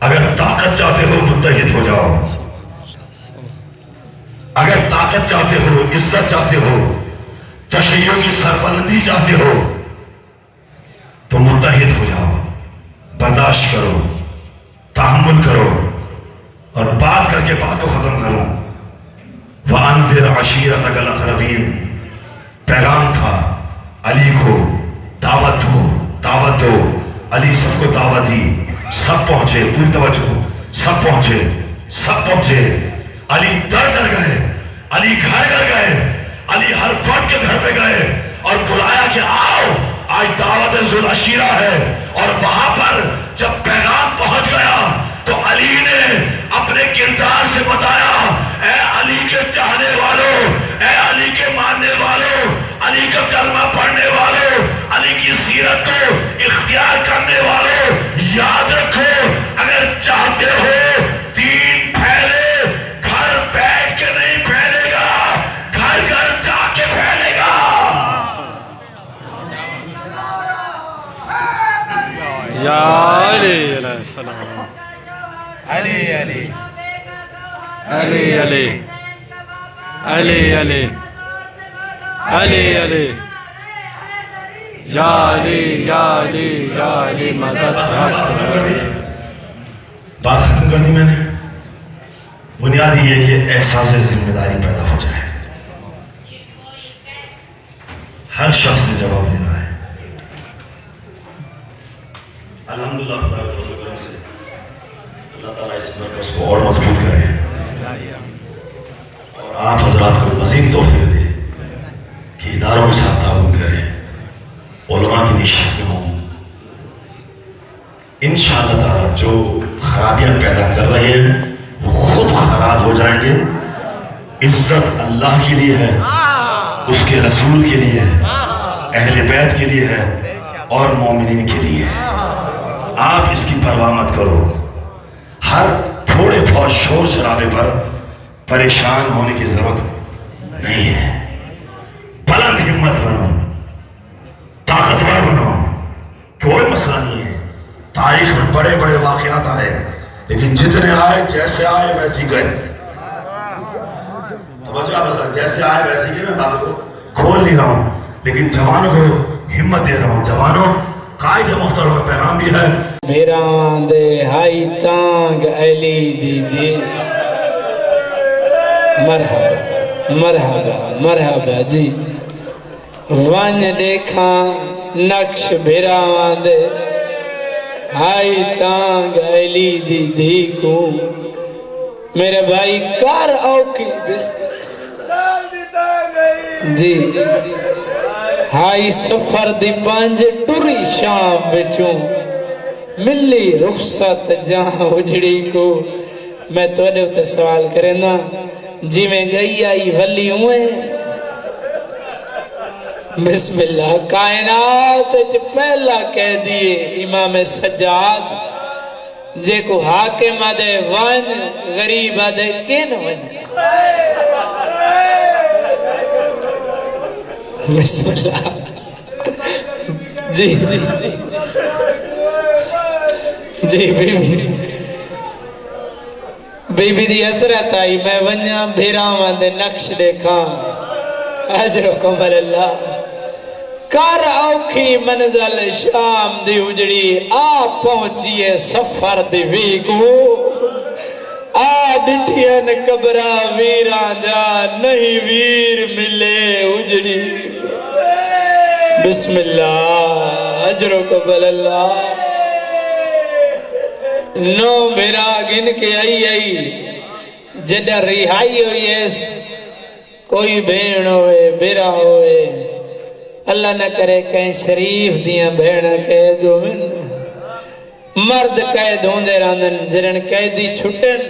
اگر طاقت چاہتے ہو متحد ہو جاؤ. اگر طاقت چاہتے ہو، عزت چاہتے ہو، تشیع کی سربلندی چاہتے ہو تو متحد ہو جاؤ. برداشت کرو، تحمل کرو. اور بات کر کے بات کو ختم کروں. وَأَنذِرْ عَشِيرَتَكَ الْأَقْرَبِينَ. پیغام تھا علی کو دعوت دو، دعوت دو. علی سب کو دعوت دی، سب پہنچے. پوری توجہ، سب پہنچے، سب پہنچے. علی در در گئے، علی گھر گھر گئے، علی ہر فرد کے گھر پہ گئے اور بلایا کہ آؤ، آج دعوت ذو العشیرہ ہے. اور وہاں پر جب پیغام پہنچ گیا تو علی نے اپنے کردار سے بتایا، اے علی کے چاہنے والوں، اے علی کے ماننے والوں، علی کا کلمہ پڑھنے والوں، علی کی سیرت کو اختیار کرنے والوں، یاد رکھو اگر چاہتے ہو دین پھیلے، گھر بیٹھ کے نہیں پھیلے گا، گھر گھر جا کے پھیلے گا. یا علی علیہ السلام. علی علی علی علی علی علی علی علی یا علی یا علی یا علی مدد. بات ختم کرنی میں نے. بنیاد یہ ہے کہ احساس ذمہ داری پیدا ہو جائے. ہر شخص نے جواب دینا ہے. الحمدللہ خدا کے فضل و کرم سے اللہ تعالیٰ اس مرکز کو اور مضبوط کرے اور آپ حضرات کو مزید توفیق دے کہ اداروں کے ساتھ تعاون کریں، علماء کی نشستیں ہوں. انشاءاللہ تعالیٰ جو خرابیاں پیدا کر رہے ہیں وہ خود خراب ہو جائیں گے. عزت اللہ کے لیے ہے، اس کے رسول کے لیے ہے، اہل بیت کے لیے ہے اور مومنین کے لیے ہے. آپ اس کی پرواہ مت کرو. ہر تھوڑے بہت شور شرابے پر پریشان ہونے کی ضرورت نہیں ہے. بلند ہمت بنو، طاقتور بنو. کوئی مسئلہ نہیں ہے. تاریخ میں بڑے بڑے واقعات آئے لیکن جتنے آئے جیسے آئے ویسے گئے. توجہ آپ جیسے آئے ویسے گئے. میں بات کو کھول نہیں رہا ہوں لیکن جوانوں کو ہمت دے رہا ہوں. جوانوں، قائد محترم کا پیغام بھی ہے. میرا دے ہائی تانگ علی دیدی. مرحبا مرحبا مرحبا جی. ون دیکھا نقش بھیرا دے ہائی تانگ علی دیدی کو. میرے بھائی کار اوکی جی. ہائی سفر دی پانچ ٹوری شام بچوں ملی رخصت جہاں اجڑی کو. میں توڑے ہوتے سوال کریں نا جی میں گئی آئی ولی ہوئے. بسم اللہ. کائنات پہلا کہہ دیئے امام سجاد جے کو حاکم آدھے ون غریب آدھے کین ون. بسم اللہ جی جی جی بی بی دی حسرت آئی. میں ونیا بھیراواں دے نقش دیکھاں اجر و کمال اللہ. کر اوکھی منزل شام دی اجڑی آپ پہنچیے سفر دی وی کو. آ ڈٹھین قبرہ ویران جا نہیں ویر ملے اجڑی. بسم اللہ اجر و کمال اللہ. نو میرا گن کے آئی جدہ رہائی ہوئی ہے کوئی بھیڑ ہوئے برا ہوئے اللہ نہ کرے کہیں شریف دیاں بھیڑاں قید ہوئن مرد قید ہوندے راندن جرن قیدی چھٹن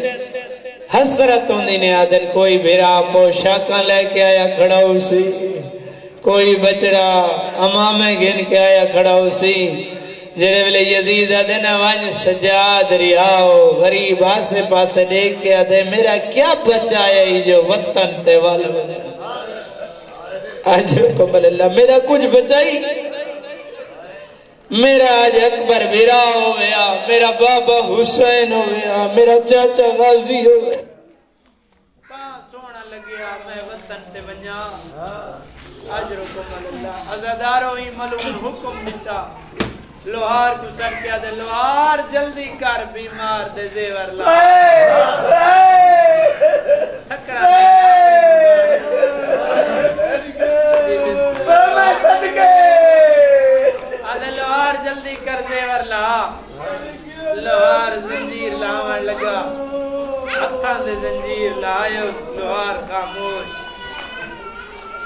حسرت ہوندی نے آدن کوئی بھیرا پوشاکاں لے کے آیا کھڑا ہو سی کوئی بچڑا امامے گن کے آیا کھڑا ہو سی جڑے ویلے یزید آدھے نا وانج سجاد ریاؤ غریب آسے پاسے دیکھ کے آدھے میرا کیا بچایا ہی جو وطن تے والا بندہ آج قبل اللہ میرا کچھ بچائی میرا آج اکبر بھیرا ہو گیا میرا بابا حسین ہو گیا میرا چاچا غازی ہو گیا کہاں سونا لگیا میں وطن تے بنیا آج قبل اللہ ازادارو ہی ملون حکم دیتا لوہار کو سر کیا دے لوہار جلدی کر بیمار دے زیور لا تھکڑا آدھے لوہار جلدی کر زیور لا لوہار زنجیر لاوان لگا ہتھاں دے زنجیر لائے لوہار خاموش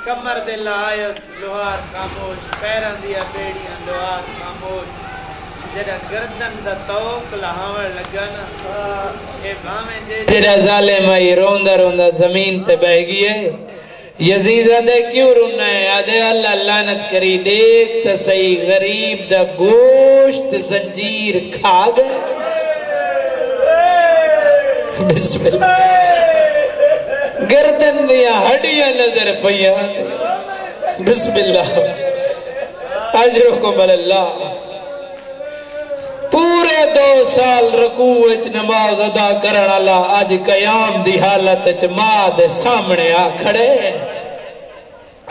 کمر دے لائے لوہار خاموش پیران دیا بیڑیاں لوہار خاموش جڑا گردن دا توق لہاوان لگا نا اے بھامیں دے جڑا ظالم آئی روندہ روندہ زمین تے بہ گئے یزید آدھے کیوں رونا ہے آدھے اللہ لعنت کری دیکھ تا صحیح غریب دا گوشت زنجیر کھا گئے بسم اللہ گردن دیا ہڈیاں نظر پیا بسم اللہ اجرکم اللہ پورے 2 سال رکوع وچ نماز ادا کرن والا اج قیام دی حالت وچ ماں دے سامنے آ کھڑے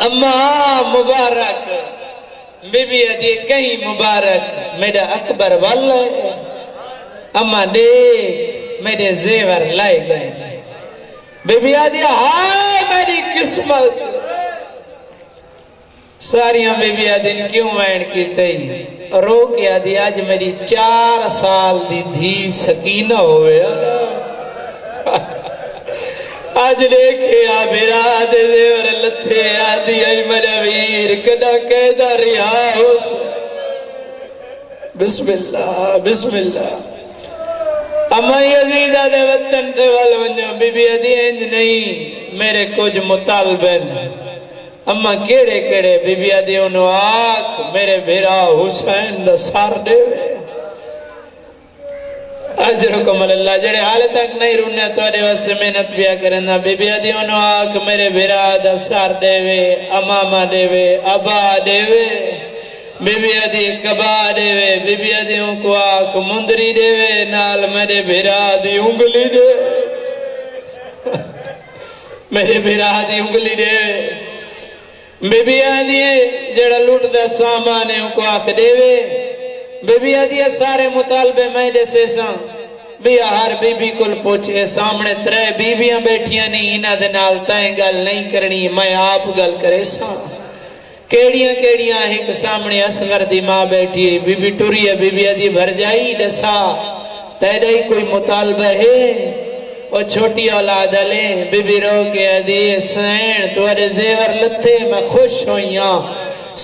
اماں مبارک بی بی ادی کہیں مبارک میرا اکبر والا ہے اماں دیکھ میرے زیور لائے گئے بی بی ادی ہائے میری قسمت ساریاں بی بی ادی کیوں وین کی تئی رو کے آدھی آج میری 4 سال دی دھی سکینہ ہوئے آج لیکے آبیرا دے زیور لتھے آدھی آئی میرا ویر کنا قیدہ رہا ہو بسم اللہ بسم اللہ اما یزید آدھے وطن تے والونجو بی بی آدھی انج نہیں میرے کچھ مطالبن اما کیڑے کیڑے بی بی آدھی انہوں آکھ میرے بھیرا حسین دا سار دے اجرکم اللہ جڑے حال تک نہیں رونے توڑے واسے محنت بیا کرنا بی بی آدھی انہوں آکھ میرے بھیرا دا سار دے امامہ دے ابا دے بی بی آدھی کبا دے بی بی آدھی ان کو آکھ مندری دے نال میرے بھیرا دی انگلی دے میرے بھیرا دی انگلی دے بی بی آدھی جڑا لوٹ دا سامان ہے ان کو آکھ دے بی بی آدھی سارے مطالبے میں دے سے سان بیا ہر بی بی کل پوچھے سامنے 3 بیویاں بیٹھیاں نہیں انہ دے نال تائیں گل نہیں کرنی میں آپ گل کرے سان کیڑیاں کیڑیاں ایک سامنے اصغر دی ماں بیٹھی بی بی ٹوری ہے بی بی آدھی بھر جائی دسا تیڑائی کوئی مطالبہ ہے وہ چھوٹی اولاد لیں بی بی رو کے آدھی سین توڑے زیور لتھے میں خوش ہوئیاں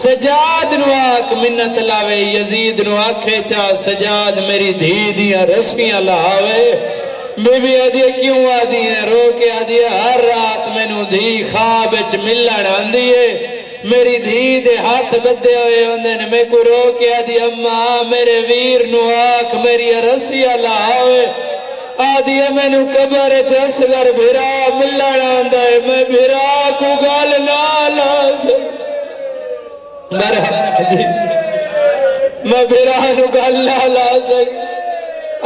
سجاد نو آکھ منت لاوے یزید نو آکھے چاہ سجاد میری دھی دیاں رسمیاں لاوے بی بی آدھی کیوں آدھی ہیں رو کے آدھی ہر رات میں نو دھی خواب اچ ملن آندھی ہے میری دھی دے ہاتھ بدے ہوئے ہوندن میں کو رو کے آدھی اماں میرے ویر نو آکھ میری رسیاں لاوے آدھی میں نو قبر چسگر بھیرا ملن آندہ ہے میں بھیرا کو گال نالا سکتا مرحبا جی میں بھیرا نو گال نالا سکتا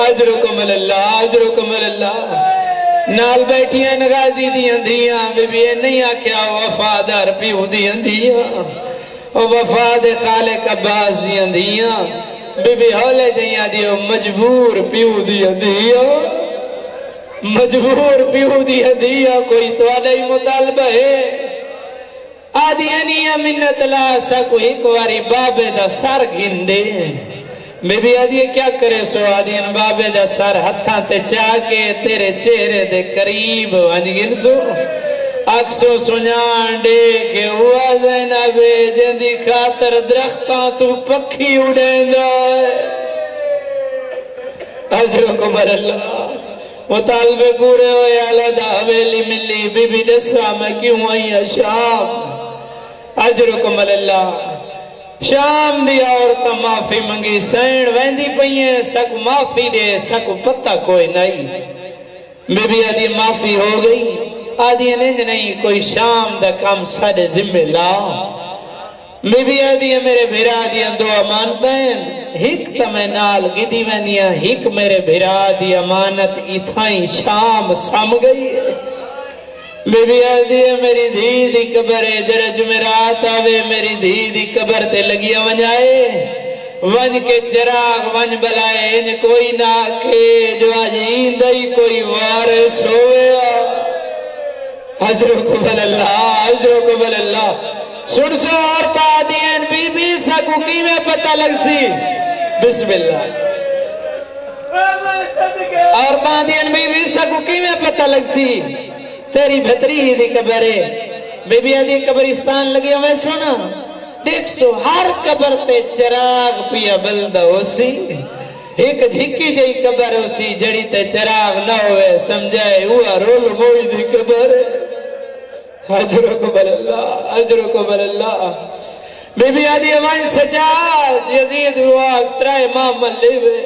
اجرکم اللہ نال بیٹھیاں نغازی دیاں دیاں بی بی نہیں آکھیا وفادار پیو دیاں دیاں وفاد خالق عباس دیاں دیاں بی بی ہولے دیاں دیاں مجبور پیو دیاں دیاں مجبور پیو دیاں دیاں کوئی تو آدھائی مطالبہ ہے آدھیانیاں منت لاسا کوئی ایک واری بابے دا سر گھندے بی بی آدھی کیا کرے سو آدھین بابے دا سر ہتھاں تے چاہ کے تیرے چہرے دے قریب وانج گن سو اکسو سنیان دے کے ہوا زینب جندی خاطر درختاں تو پکھی اڑیں دائے حضرکم اللہ مطالبے پورے ہوئے علیدہ حویلی ملی بی بی دسا میں کیوں آئی شام حضرکم اللہ شام دی عورتہ معافی منگی سین ویندی پئییں سکو معافی دے سکو پتہ کوئی نہیں بی بی آدھی معافی ہو گئی آدھی ننج نہیں کوئی شام دا کام ساڑے ذمہ لا بی بی آدھی میرے بھیرا دیاں دو امانتیں ہک تمہیں نال گدی میں دیاں ہک میرے بھیرا دی امانت اتھائیں شام سام گئی ہے بی بی آدھی میری دھی دی قبر جرہ جمعرات آوے میری دھی دی قبر تے لگیا ونجائے ونج کے چراغ ونج بلائے ان کوئی نہ کے جو آج ایندائی کوئی وارث ہوئے حضرکم اللہ سن سو عورتہ آدھین بی بی سکو کی میں پتہ لگ سی بسم اللہ عورتہ آدھین بی بی سکو کی میں پتہ لگ سی تیری بھتری دی قبرے بی بی آدھی قبرستان لگے ہوئے سونا دیکھ سو ہر قبر تے چراغ پیا بلدہ ہو سی ایک جھکی جائی قبر ہو سی جڑی تے چراغ نہ ہوئے سمجھائے ہوا رول موئی دی قبر حجرکم اللہ بی بی آدھی وائن سجاد یزید ہوا ترائے مامل لیوے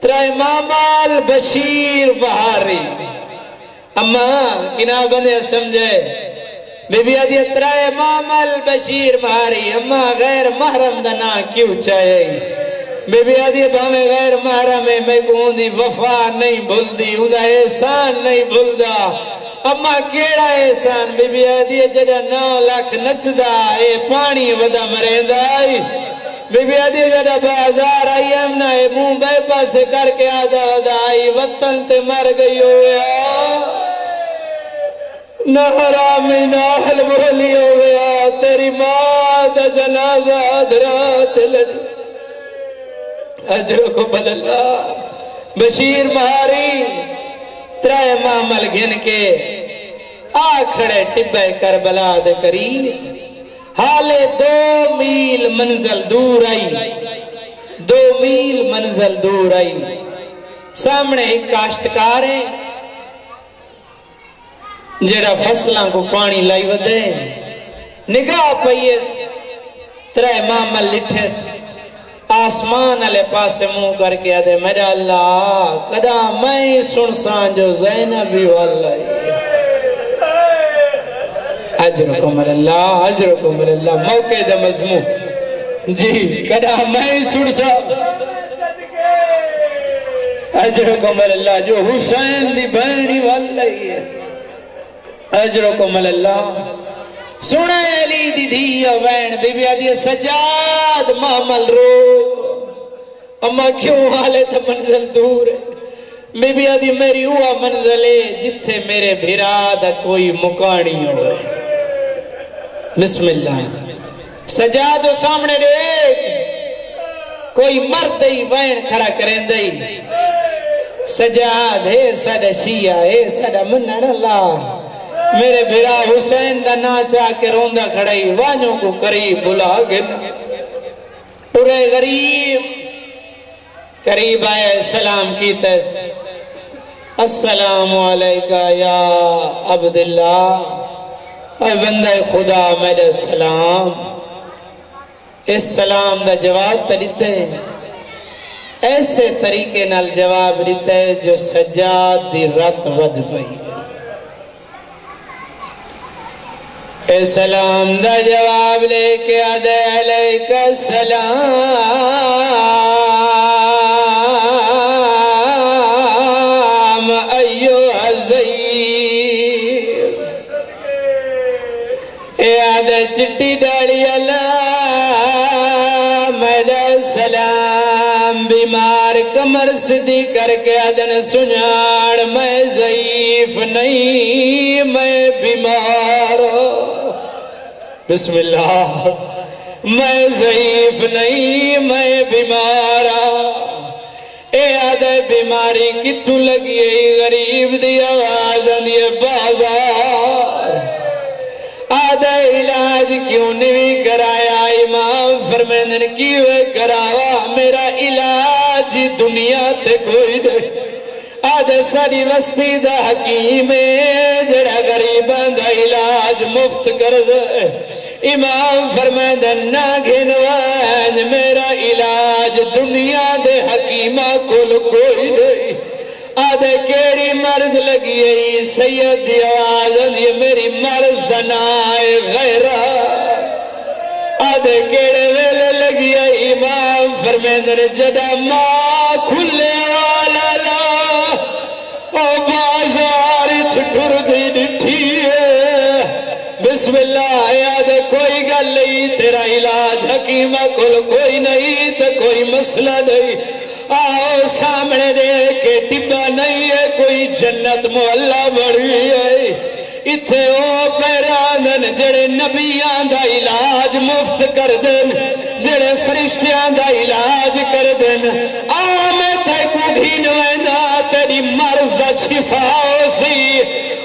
ترائے مامل بشیر بہاری اما کنا بندے سمجھے بی بی آدھی ترائے مامل بشیر بہاری اما غیر محرم دنا کیوں چاہے بی بی آدھی بھامے غیر محرم ہے میں کہوں دی وفا نہیں بھول دی اُدھا احسان نہیں بھول دا اما کیڑا احسان بی بی آدھی جڑا 9 لاکھ نچدا اے پانی ودا مریندا آئی بی بی آدھی جڑا بازار آئی امنا اے مون بے پاسے کر کے آدھا ودا آئی وطن تے مر گئی ہویا نہ حرامی نہ حل بولی ہویا تیری ماں دا جنازہ دھرات لڑ حجرکم اللہ بشیر مہاری ترائے معامل گھن کے آکھڑے ٹبے کربلا دے قریب حالے 2 میل منزل دور آئی 2 میل منزل دور آئی سامنے ایک کاشتکار ہے جڑا فصلاں کو پانی لائی ودے نگاہ پئیس ترائے معامل لٹھس آسمان علیہ پاس منہ کر کے آدھے میرا اللہ کدا میں سنسان جو زینبی واللہ حجرکم اللہ موقع دا مضمون جی کدا میں سنسان حجرکم اللہ جو حسین دی بہنی واللہ حجرکم اللہ سنے علی دی دھیا وین بی بی آدھی سجاد معامل رو اما کیوں حالے تھا منزل دور ہے بی بی آدھی میری ہوا منزل ہے جتھے میرے بھیرادہ کوئی مکانی ہوئے بسم اللہ سجاد و سامنے دیکھ کوئی مرد ہی وین کھڑا کریں دئی سجاد ہے ساڑا شیعہ ہے ساڑا منن اللہ میرے بھیرا حسین دا ناچا کے روندہ کھڑائی وانوں کو قریب بلا گنا پورے قریب آئے سلام کیتا ہے السلام علیکہ یا عبداللہ اے بندہ خدا میرے سلام اس سلام دا جواب تا دیتے ہیں ایسے طریقے نال جواب دیتے ہیں جو سجاد دی رت ود پئی اے سلام دا جواب لے کے آدھے علیکہ السلام ایوہ الزیر اے آدھے چٹی ڈاڑی اللہ میرا سلام بیمار کمر صدی کر کے آدھن سنیاڑ میں ضعیف نہیں میں بیمار بسم اللہ میں ضعیف نہیں میں بیمار اے آدھے بیماری کتھو لگی ہے غریب دی آواز اندیے بازار آدھا علاج کیوں نہیں کرایا؟ امام فرمیندن کیوے کراوا؟ میرا علاج دنیا تے کوئی نہیں۔ آدھے ساری وستی دا حکیم جڑا غریباں دا علاج مفت کر دے۔ امام فرمیندن نہ گھنوائن میرا علاج دنیا دے حکیمہ کل کوئی نہیں۔ آدھے کیڑی مرض لگی ہے؟ سید دی آواز آندھی میری مرض دنائے غیرہ۔ آدھے کیڑے ویلے لگی ہے؟ امام فرمیندن جڑا ماں کھلے والا لا او بازار چھٹر دی ڈٹھی ہے۔ بسم اللہ آدھے کوئی گل نہیں، تیرا علاج حکیمہ کل کوئی نہیں تو کوئی مسئلہ نہیں۔ آؤ سامنے دے کے ٹبا نہیں ہے، کوئی جنت محلہ بڑی ہے۔ اتھے او پیرانن جڑے نبیاں دا علاج مفت کر دن، جڑے فرشتیاں دا علاج کر دن۔ آ میں تے کو گھینوینا تیری مرض دا شفا ہو سی۔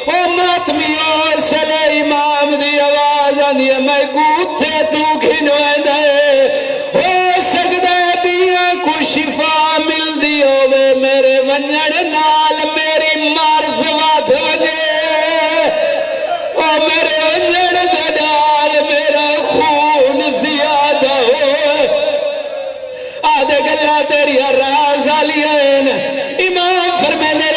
او ماتمیوں سلے امام دی آواز آندھی میں کو اتھے تو گھینوینا ہے۔ ہو سکتا ہے بیاں کو شفا مل دی ہوئے، میرے ونجڑ نال میری مرض وات وجے، میرے ونجڑ دنال میرا خون زیادہ ہوئے۔ آدھے گلہ تیری راز آلین۔ امام فرمینے